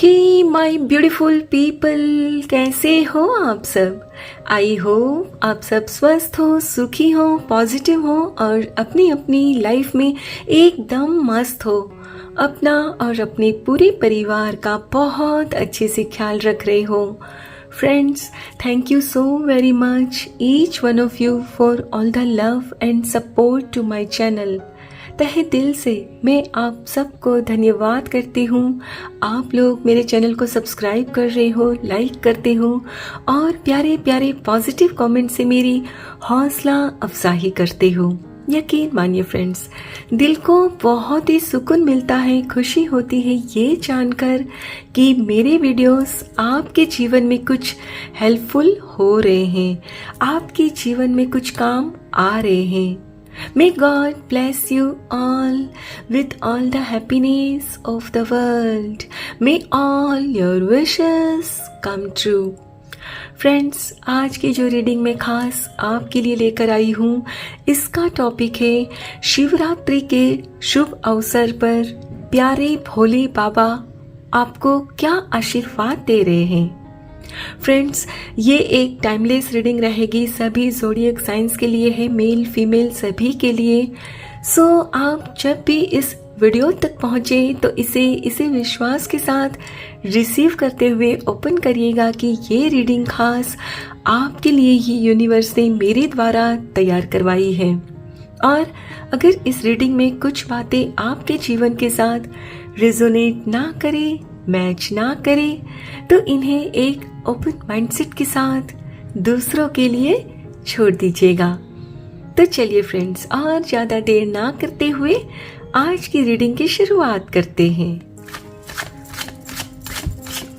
Hey my beautiful people, कैसे हो आप सब। आई होप आप सब स्वस्थ हो, सुखी हो, पॉजिटिव हो और अपनी अपनी लाइफ में एकदम मस्त हो। अपना और अपने पूरे परिवार का बहुत अच्छे से ख्याल रख रहे हो। Friends, thank you so very much each one of you for all the love and support to my channel. तहे दिल से मैं आप सबको धन्यवाद करती हूँ। आप लोग मेरे चैनल को सब्सक्राइब कर रहे हो, लाइक करते हो और प्यारे प्यारे पॉजिटिव कमेंट से मेरी हौसला अफजाई करते हो। यकीन मानिए फ्रेंड्स, दिल को बहुत ही सुकून मिलता है, खुशी होती है ये जानकर कि मेरे वीडियोस आपके जीवन में कुछ हेल्पफुल हो रहे हैं, आपके जीवन में कुछ काम आ रहे हैं। May God bless you all with all the happiness of the world. May all your wishes come true. Friends, आज की जो रीडिंग मैं खास आपके लिए लेकर आई हूँ, इसका टॉपिक है शिवरात्रि के शुभ अवसर पर प्यारे भोले बाबा आपको क्या आशीर्वाद दे रहे हैं। फ्रेंड्स, ये एक टाइमलेस रीडिंग रहेगी, सभी ज़ोडिएक साइंस के लिए है, मेल फीमेल सभी के लिए। सो आप जब भी इस वीडियो तक पहुँचे तो इसे विश्वास के साथ रिसीव करते हुए ओपन करिएगा कि ये रीडिंग खास आपके लिए ही यूनिवर्स ने मेरे द्वारा तैयार करवाई है। और अगर इस रीडिंग में कुछ बातें आपके जीवन के साथ रिजोनेट ना करे, मैच ना करे, तो इन्हें एक ओपन माइंडसेट के साथ दूसरों के लिए छोड़ दीजिएगा। तो चलिए फ्रेंड्स, और ज़्यादा देर ना करते हुए आज की रीडिंग की शुरुआत करते हैं।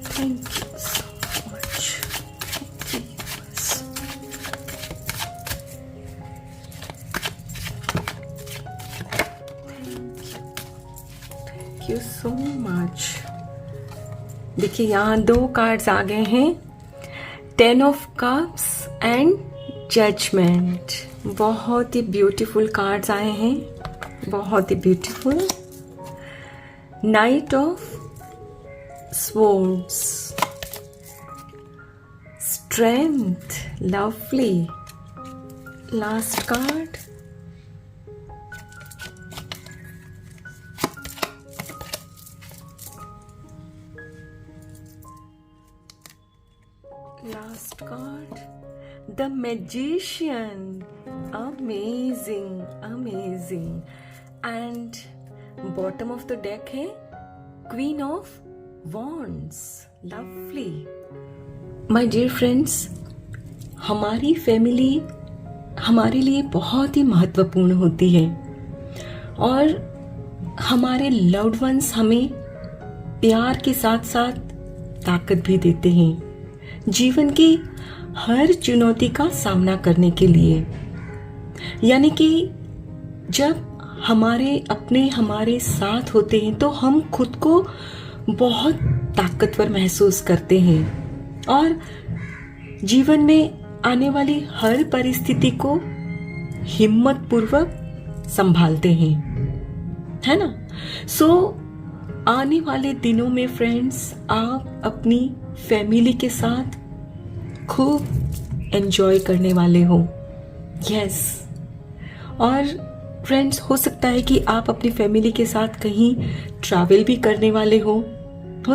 Thank you so much. Thank you so much. देखिए, यहाँ दो कार्ड्स आ गए हैं, 10 ऑफ कप्स एंड जजमेंट। बहुत ही ब्यूटीफुल कार्ड्स आए हैं, बहुत ही beautiful. Night of swords, strength, lovely. Last card, last card, the magician. Amazing. And bottom of the deck है queen of wands. Lovely. My dear friends, हमारी family हमारे लिए बहुत ही महत्वपूर्ण होती है और हमारे लव्ड वंस हमें प्यार के साथ साथ ताकत भी देते हैं जीवन की हर चुनौती का सामना करने के लिए। यानी कि जब हमारे अपने हमारे साथ होते हैं तो हम खुद को बहुत ताकतवर महसूस करते हैं और जीवन में आने वाली हर परिस्थिति को हिम्मत पूर्वक संभालते हैं, है ना। सो आने वाले दिनों में फ्रेंड्स, आप अपनी फैमिली के साथ खूब एंजॉय करने वाले हो। यस। और फ्रेंड्स, हो सकता है कि आप अपनी फैमिली के साथ कहीं ट्रैवल भी करने वाले हो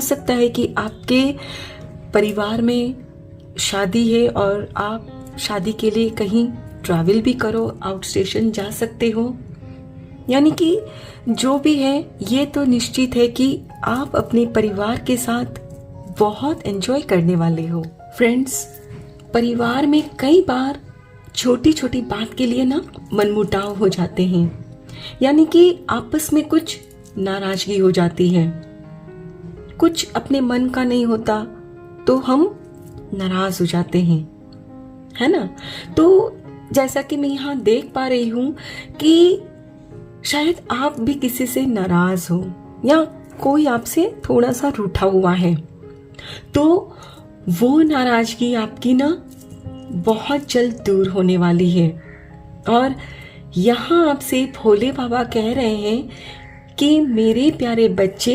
सकता है कि आपके परिवार में शादी है और आप शादी के लिए कहीं ट्रैवल भी करो, आउट स्टेशन जा सकते हो। यानी कि जो भी है, ये तो निश्चित है कि आप अपने परिवार के साथ बहुत एंजॉय करने वाले हो। फ्रेंड्स, परिवार में कई बार छोटी छोटी बात के लिए ना मनमुटाव हो जाते हैं, यानी कि आपस में कुछ नाराजगी हो जाती है, कुछ अपने मन का नहीं होता तो हम नाराज हो जाते हैं, है ना। तो जैसा कि मैं यहाँ देख पा रही हूँ कि शायद आप भी किसी से नाराज हो या कोई आपसे थोड़ा सा रूठा हुआ है, तो वो नाराजगी आपकी ना बहुत जल्द दूर होने वाली है। और यहाँ आपसे भोले बाबा कह रहे हैं कि मेरे प्यारे बच्चे,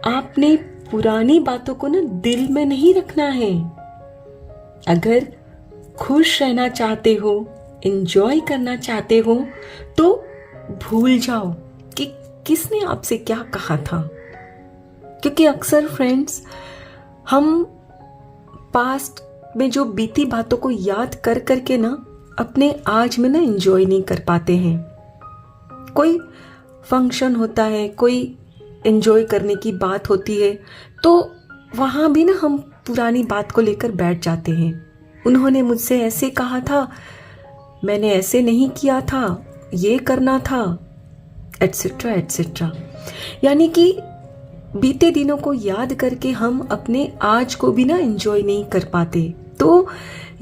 आपने पुरानी बातों को ना दिल में नहीं रखना है। अगर खुश रहना चाहते हो, एंजॉय करना चाहते हो, तो भूल जाओ कि किसने आपसे क्या कहा था। क्योंकि अक्सर फ्रेंड्स, हम पास्ट में जो बीती बातों को याद कर करके ना अपने आज में ना एंजॉय नहीं कर पाते हैं। कोई फंक्शन होता है, कोई एंजॉय करने की बात होती है, तो वहाँ भी ना हम पुरानी बात को लेकर बैठ जाते हैं। उन्होंने मुझसे ऐसे कहा था, मैंने ऐसे नहीं किया था, ये करना था, एटसेट्रा एटसेट्रा। यानी कि बीते दिनों को याद करके हम अपने आज को भी ना एंजॉय नहीं कर पाते। तो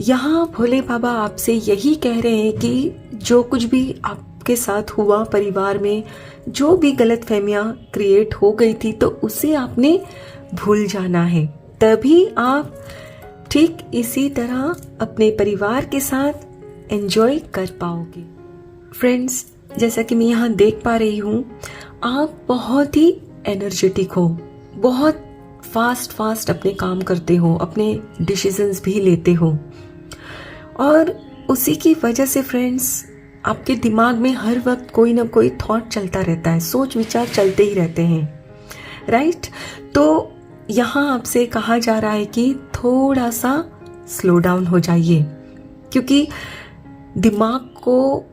यहाँ भोले बाबा आपसे यही कह रहे हैं कि जो कुछ भी आपके साथ हुआ, परिवार में जो भी गलतफहमियां क्रिएट हो गई थी, तो उसे आपने भूल जाना है। तभी आप ठीक इसी तरह अपने परिवार के साथ एंजॉय कर पाओगे। फ्रेंड्स, जैसा कि मैं यहाँ देख पा रही हूँ, आप बहुत ही एनर्जेटिक हो, बहुत फास्ट अपने काम करते हो, अपने डिसीजंस भी लेते हो, और उसी की वजह से फ्रेंड्स आपके दिमाग में हर वक्त कोई ना कोई थॉट चलता रहता है, सोच विचार चलते ही रहते हैं, राइट। तो यहाँ आपसे कहा जा रहा है कि थोड़ा सा स्लो डाउन हो जाइए, क्योंकि दिमाग को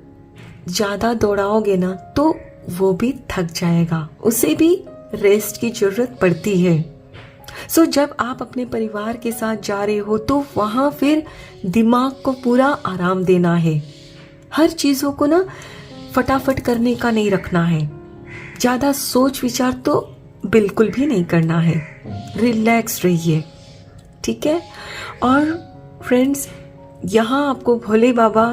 ज़्यादा दौड़ाओगे ना तो वो भी थक जाएगा, उसे भी रेस्ट की ज़रूरत पड़ती है। सो जब आप अपने परिवार के साथ जा रहे हो तो वहाँ फिर दिमाग को पूरा आराम देना है। हर चीज़ों को ना फटाफट करने का नहीं रखना है, ज़्यादा सोच विचार तो बिल्कुल भी नहीं करना है, रिलैक्स रहिए, ठीक है। और फ्रेंड्स, यहाँ आपको भोले बाबा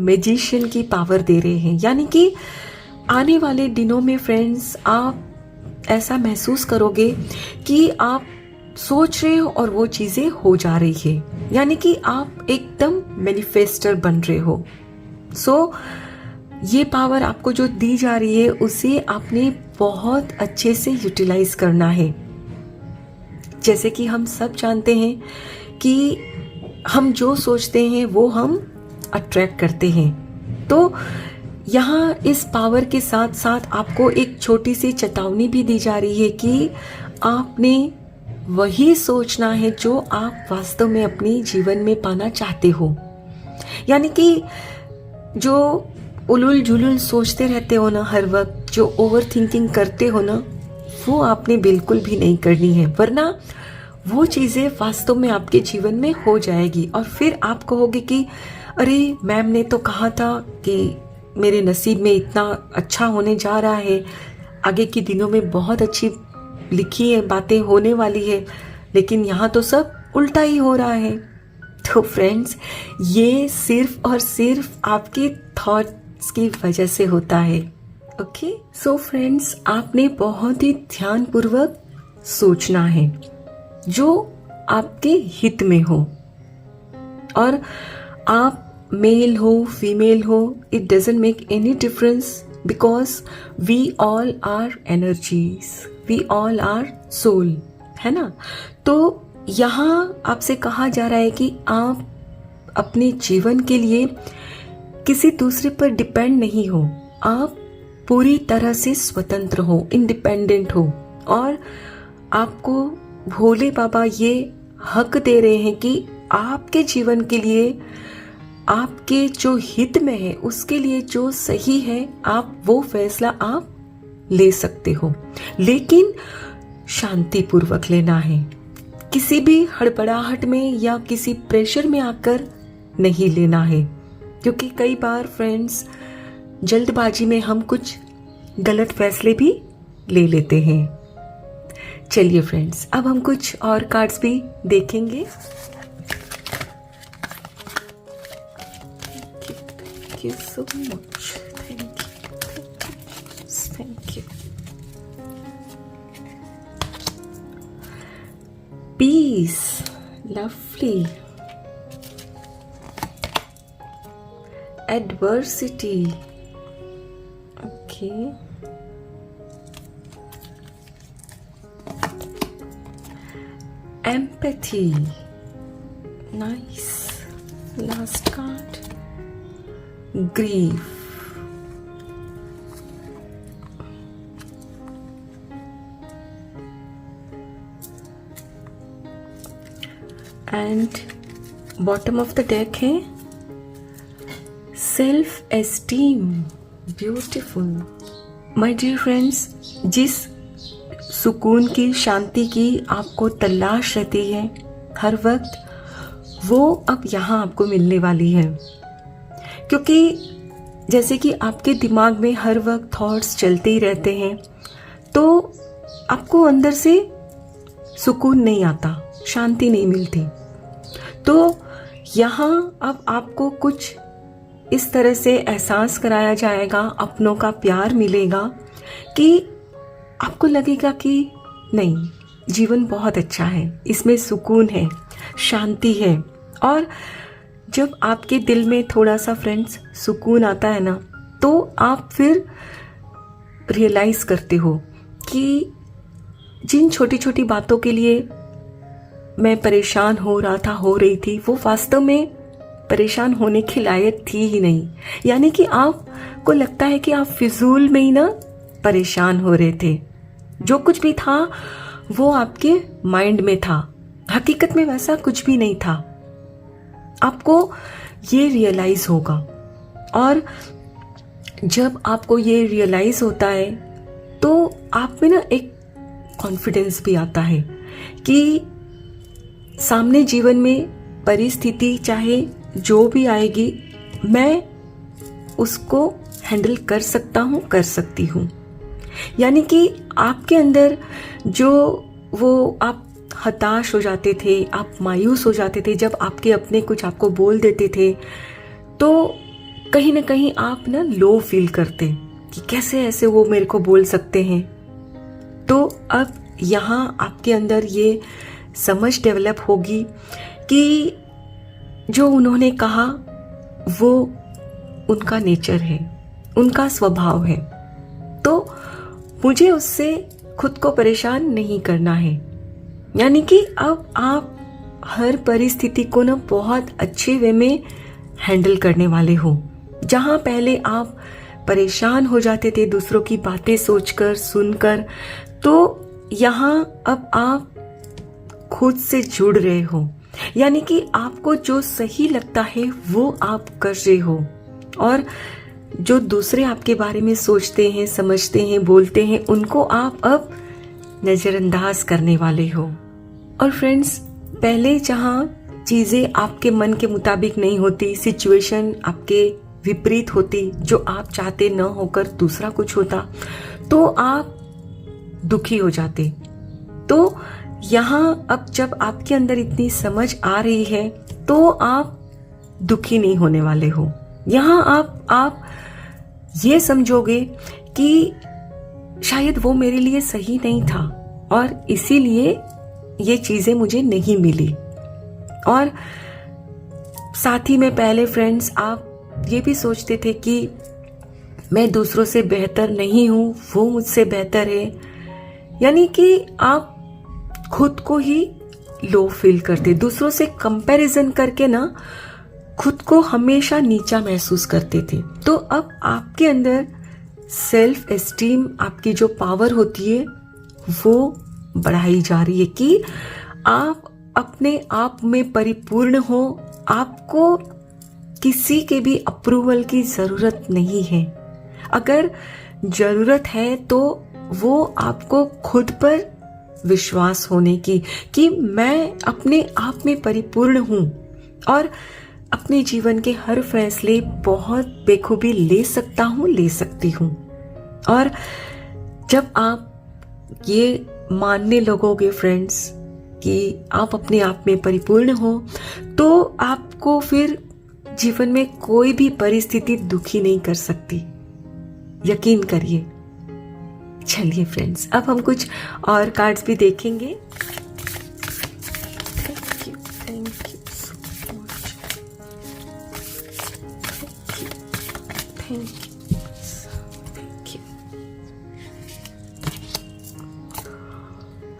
मैजिशियन की पावर दे रहे हैं, यानी कि आने वाले दिनों में फ्रेंड्स आप ऐसा महसूस करोगे कि आप सोच रहे हो और वो चीज़ें हो जा रही है, यानी कि आप एकदम मैनिफेस्टर बन रहे हो। सो ये पावर आपको जो दी जा रही है उसे आपने बहुत अच्छे से यूटिलाइज करना है। जैसे कि हम सब जानते हैं कि हम जो सोचते हैं वो हम अट्रैक्ट करते हैं। तो यहाँ इस पावर के साथ साथ आपको एक छोटी सी चेतावनी भी दी जा रही है कि आपने वही सोचना है जो आप वास्तव में अपने जीवन में पाना चाहते हो। यानी कि जो उलूल जुलूल सोचते रहते हो ना हर वक्त, जो ओवर थिंकिंग करते हो ना, वो आपने बिल्कुल भी नहीं करनी है, वरना वो चीज़ें वास्तव में आपके जीवन में हो जाएगी और फिर आप कहोगे कि अरे मैम ने तो कहा था कि मेरे नसीब में इतना अच्छा होने जा रहा है, आगे के दिनों में बहुत अच्छी लिखी है, बातें होने वाली है, लेकिन यहाँ तो सब उल्टा ही हो रहा है। तो फ्रेंड्स, ये सिर्फ और सिर्फ आपके थॉट्स की वजह से होता है। ओके, सो फ्रेंड्स, आपने बहुत ही ध्यानपूर्वक सोचना है जो आपके हित में हो। और आप मेल हो फीमेल हो, it doesn't make any difference, because we all are energies, we all are soul, है ना। तो यहाँ आपसे कहा जा रहा है कि आप अपने जीवन के लिए किसी दूसरे पर डिपेंड नहीं हो, आप पूरी तरह से स्वतंत्र हो, इंडिपेंडेंट हो। और आपको भोले बाबा ये हक दे रहे हैं कि आपके जीवन के लिए, आपके जो हित में है, उसके लिए जो सही है, आप वो फैसला आप ले सकते हो, लेकिन शांतिपूर्वक लेना है। किसी भी हड़बड़ाहट में या किसी प्रेशर में आकर नहीं लेना है, क्योंकि कई बार फ्रेंड्स जल्दबाजी में हम कुछ गलत फैसले भी ले लेते हैं। चलिए फ्रेंड्स, अब हम कुछ और कार्ड्स भी देखेंगे। Thank you so much. Thank you. Peace. Lovely. Adversity. Okay. empathy. Nice. Last card. Grief. And bottom of the deck है self esteem. Beautiful. My dear friends, जिस सुकून की, शांति की आपको तलाश रहती है हर वक्त, वो अब यहाँ आपको मिलने वाली है। क्योंकि जैसे कि आपके दिमाग में हर वक्त थॉट्स चलते ही रहते हैं, तो आपको अंदर से सुकून नहीं आता, शांति नहीं मिलती। तो यहाँ अब आपको कुछ इस तरह से एहसास कराया जाएगा, अपनों का प्यार मिलेगा कि आपको लगेगा कि नहीं, जीवन बहुत अच्छा है, इसमें सुकून है, शांति है। और जब आपके दिल में थोड़ा सा फ्रेंड्स सुकून आता है ना, तो आप फिर रियलाइज़ करते हो कि जिन छोटी छोटी बातों के लिए मैं परेशान हो रही थी, वो वास्तव में परेशान होने के लायक थी ही नहीं। यानी कि आपको लगता है कि आप फिजूल में ही ना परेशान हो रहे थे। जो कुछ भी था वो आपके माइंड में था, हकीकत में वैसा कुछ भी नहीं था। आपको ये रियलाइज होगा, और जब आपको ये रियलाइज होता है तो आप में ना एक कॉन्फिडेंस भी आता है कि सामने जीवन में परिस्थिति चाहे जो भी आएगी, मैं उसको हैंडल कर सकता हूँ, कर सकती हूँ। यानी कि आपके अंदर जो वो आप हताश हो जाते थे, आप मायूस हो जाते थे जब आपके अपने कुछ आपको बोल देते थे, तो कहीं ना कहीं आप ना लो फील करते कि कैसे ऐसे वो मेरे को बोल सकते हैं। तो अब यहाँ आपके अंदर ये समझ डेवलप होगी कि जो उन्होंने कहा वो उनका नेचर है, उनका स्वभाव है, तो मुझे उससे खुद को परेशान नहीं करना है। यानी कि अब आप हर परिस्थिति को ना बहुत अच्छे वे में हैंडल करने वाले हो। जहां पहले आप परेशान हो जाते थे दूसरों की बातें सोचकर, सुनकर, तो यहाँ अब आप खुद से जुड़ रहे हो। यानी कि आपको जो सही लगता है वो आप कर रहे हो, और जो दूसरे आपके बारे में सोचते हैं, समझते हैं, बोलते हैं, उनको आप अब नजरअंदाज करने वाले हो। और फ्रेंड्स, पहले जहाँ चीजें आपके मन के मुताबिक नहीं होती, सिचुएशन आपके विपरीत होती, जो आप चाहते न होकर दूसरा कुछ होता, तो आप दुखी हो जाते। तो यहाँ अब जब आपके अंदर इतनी समझ आ रही है, तो आप दुखी नहीं होने वाले हो। यहाँ आप ये समझोगे कि शायद वो मेरे लिए सही नहीं था और इसीलिए ये चीजें मुझे नहीं मिली। और साथ ही में पहले फ्रेंड्स, आप ये भी सोचते थे कि मैं दूसरों से बेहतर नहीं हूं, वो मुझसे बेहतर है। यानी कि आप खुद को ही लो फील करते, दूसरों से कंपैरिजन करके ना खुद को हमेशा नीचा महसूस करते थे। तो अब आपके अंदर सेल्फ एस्टीम, आपकी जो पावर होती है वो बढ़ाई जा रही है कि आप अपने आप में परिपूर्ण हो। आपको किसी के भी अप्रूवल की जरूरत नहीं है। अगर जरूरत है तो वो आपको खुद पर विश्वास होने की, कि मैं अपने आप में परिपूर्ण हूं और अपने जीवन के हर फैसले बहुत बेखूबी ले सकता हूं, ले सकती हूं। और जब आप ये मानने लगोगे फ्रेंड्स कि आप अपने आप में परिपूर्ण हो, तो आपको फिर जीवन में कोई भी परिस्थिति दुखी नहीं कर सकती, यकीन करिए। चलिए फ्रेंड्स, अब हम कुछ और कार्ड्स भी देखेंगे। Thank you so much, thank you.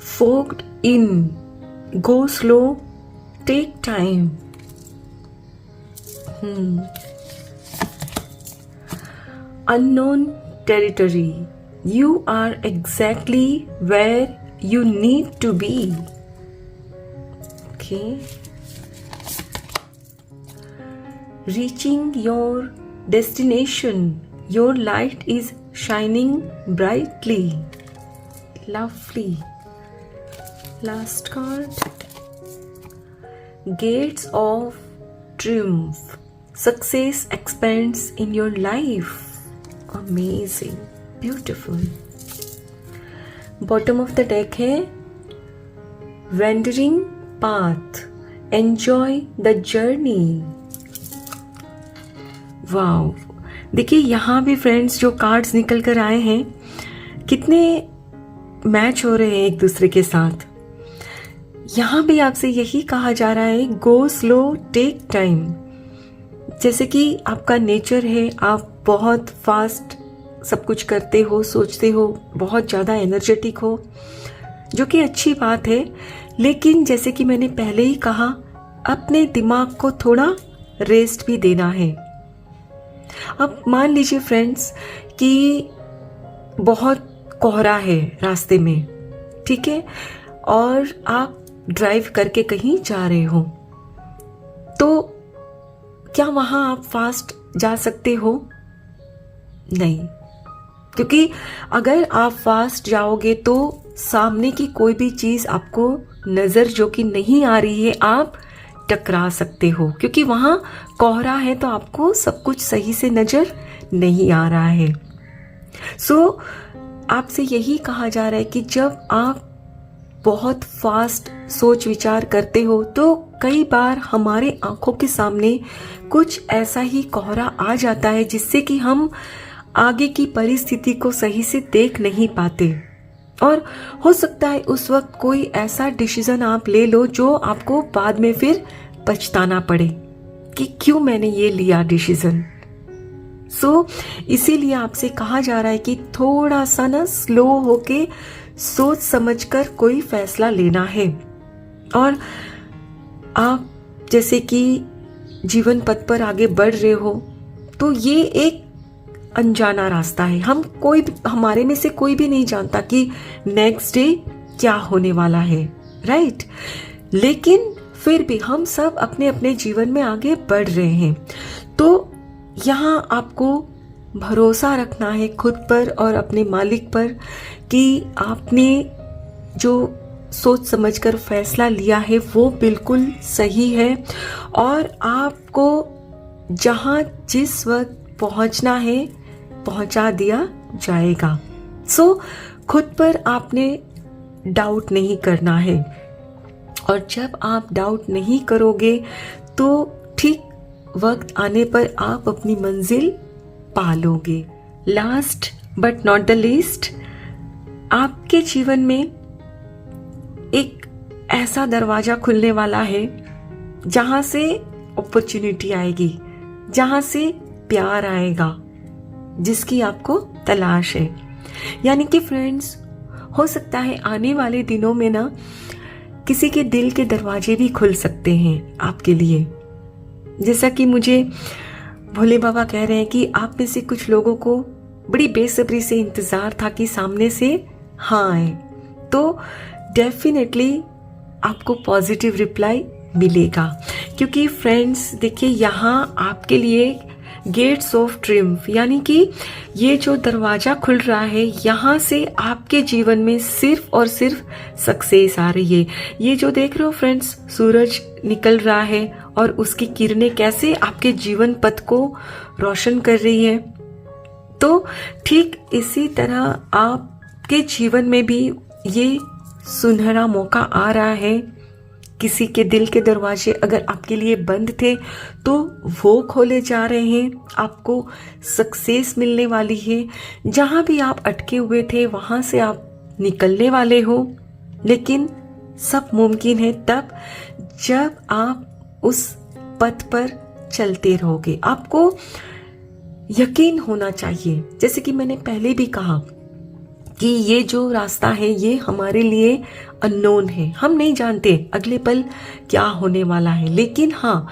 फोक्ड in, go slow, take time. Unknown territory. You are exactly where you need to be. Okay. Reaching your destination. Your light is shining brightly. Lovely. Last card. Gates of triumph. Success expands in your life. Amazing. Beautiful. Bottom of the deck है Wandering path. Enjoy the journey. Wow, देखिए यहाँ भी friends जो cards निकल कर आए हैं कितने मैच हो रहे हैं एक दूसरे के साथ। यहाँ भी आपसे यही कहा जा रहा है, गो स्लो, टेक टाइम। जैसे कि आपका नेचर है, आप बहुत फास्ट सब कुछ करते हो, सोचते हो, बहुत ज़्यादा एनर्जेटिक हो, जो कि अच्छी बात है। लेकिन जैसे कि मैंने पहले ही कहा, अपने दिमाग को थोड़ा रेस्ट भी देना है। अब मान लीजिए फ्रेंड्स कि बहुत कोहरा है रास्ते में, ठीक है, और आप ड्राइव करके कहीं जा रहे हो, तो क्या वहां आप फास्ट जा सकते हो? नहीं, क्योंकि अगर आप फास्ट जाओगे तो सामने की कोई भी चीज आपको नजर जो कि नहीं आ रही है, आप टकरा सकते हो, क्योंकि वहां कोहरा है तो आपको सब कुछ सही से नजर नहीं आ रहा है। सो आपसे यही कहा जा रहा है कि जब आप बहुत फास्ट सोच विचार करते हो तो कई बार हमारे आंखों के सामने कुछ ऐसा ही कोहरा आ जाता है जिससे कि हम आगे की परिस्थिति को सही से देख नहीं पाते, और हो सकता है उस वक्त कोई ऐसा डिसीजन आप ले लो जो आपको बाद में फिर पछताना पड़े कि क्यों मैंने ये लिया डिसीजन। सो इसीलिए आपसे कहा जा रहा है कि थोड़ा सा ना स्लो होके सोच समझकर कोई फैसला लेना है। और आप जैसे कि जीवन पथ पर आगे बढ़ रहे हो तो ये एक अनजाना रास्ता है। हमारे में से कोई भी नहीं जानता कि नेक्स्ट डे क्या होने वाला है, राइट? लेकिन फिर भी हम सब अपने अपने जीवन में आगे बढ़ रहे हैं। तो यहाँ आपको भरोसा रखना है खुद पर और अपने मालिक पर कि आपने जो सोच समझकर फैसला लिया है वो बिल्कुल सही है, और आपको जहाँ जिस वक्त पहुँचना है पहुँचा दिया जाएगा। सो खुद पर आपने डाउट नहीं करना है, और जब आप डाउट नहीं करोगे तो ठीक वक्त आने पर आप अपनी मंजिल पा लोगे। Last but not the least, आपके जीवन में एक ऐसा दरवाजा खुलने वाला है जहां से अपॉर्चुनिटी आएगी, जहां से प्यार आएगा, जिसकी आपको तलाश है। यानी कि फ्रेंड्स, हो सकता है आने वाले दिनों में ना किसी के दिल के दरवाजे भी खुल सकते हैं आपके लिए। जैसा कि मुझे भोले बाबा कह रहे हैं कि आप में से कुछ लोगों को बड़ी बेसब्री से इंतजार था कि सामने से हाँ आए, तो डेफिनेटली आपको पॉजिटिव रिप्लाई मिलेगा। क्योंकि फ्रेंड्स देखिए, यहाँ आपके लिए गेट्स ऑफ ट्रिम्फ, यानी कि ये जो दरवाजा खुल रहा है, यहाँ से आपके जीवन में सिर्फ और सिर्फ सक्सेस आ रही है। ये जो देख रहे हो फ्रेंड्स, सूरज निकल रहा है और उसकी किरणें कैसे आपके जीवन पथ को रोशन कर रही है। तो ठीक इसी तरह आपके जीवन में भी ये सुनहरा मौका आ रहा है। किसी के दिल के दरवाजे अगर आपके लिए बंद थे तो वो खोले जा रहे हैं, आपको सक्सेस मिलने वाली है। जहां भी आप अटके हुए थे वहां से आप निकलने वाले हो। लेकिन सब मुमकिन है तब जब आप उस पथ पर चलते रहोगे। आपको यकीन होना चाहिए, जैसे कि मैंने पहले भी कहा कि ये जो रास्ता है ये हमारे लिए अननोन है, हम नहीं जानते अगले पल क्या होने वाला है, लेकिन हाँ,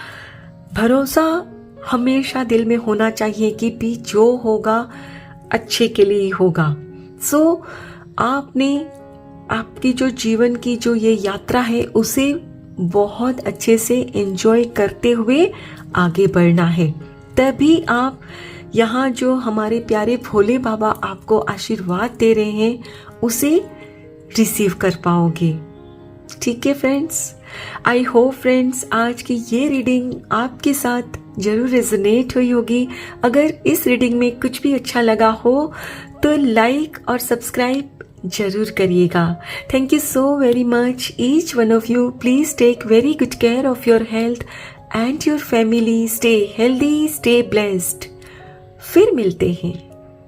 भरोसा हमेशा दिल में होना चाहिए कि भी जो होगा अच्छे के लिए ही होगा। सो आपने आपकी जो जीवन की जो ये यात्रा है उसे बहुत अच्छे से एंजॉय करते हुए आगे बढ़ना है, तभी आप यहाँ जो हमारे प्यारे भोले बाबा आपको आशीर्वाद दे रहे हैं उसे रिसीव कर पाओगे। ठीक है फ्रेंड्स, आई होप फ्रेंड्स आज की ये रीडिंग आपके साथ जरूर रेजोनेट हुई होगी। अगर इस रीडिंग में कुछ भी अच्छा लगा हो तो लाइक और सब्सक्राइब जरूर करिएगा। Thank you so very much each one of you. Please take very good care of your health and your family. Stay healthy, stay blessed. फिर मिलते हैं।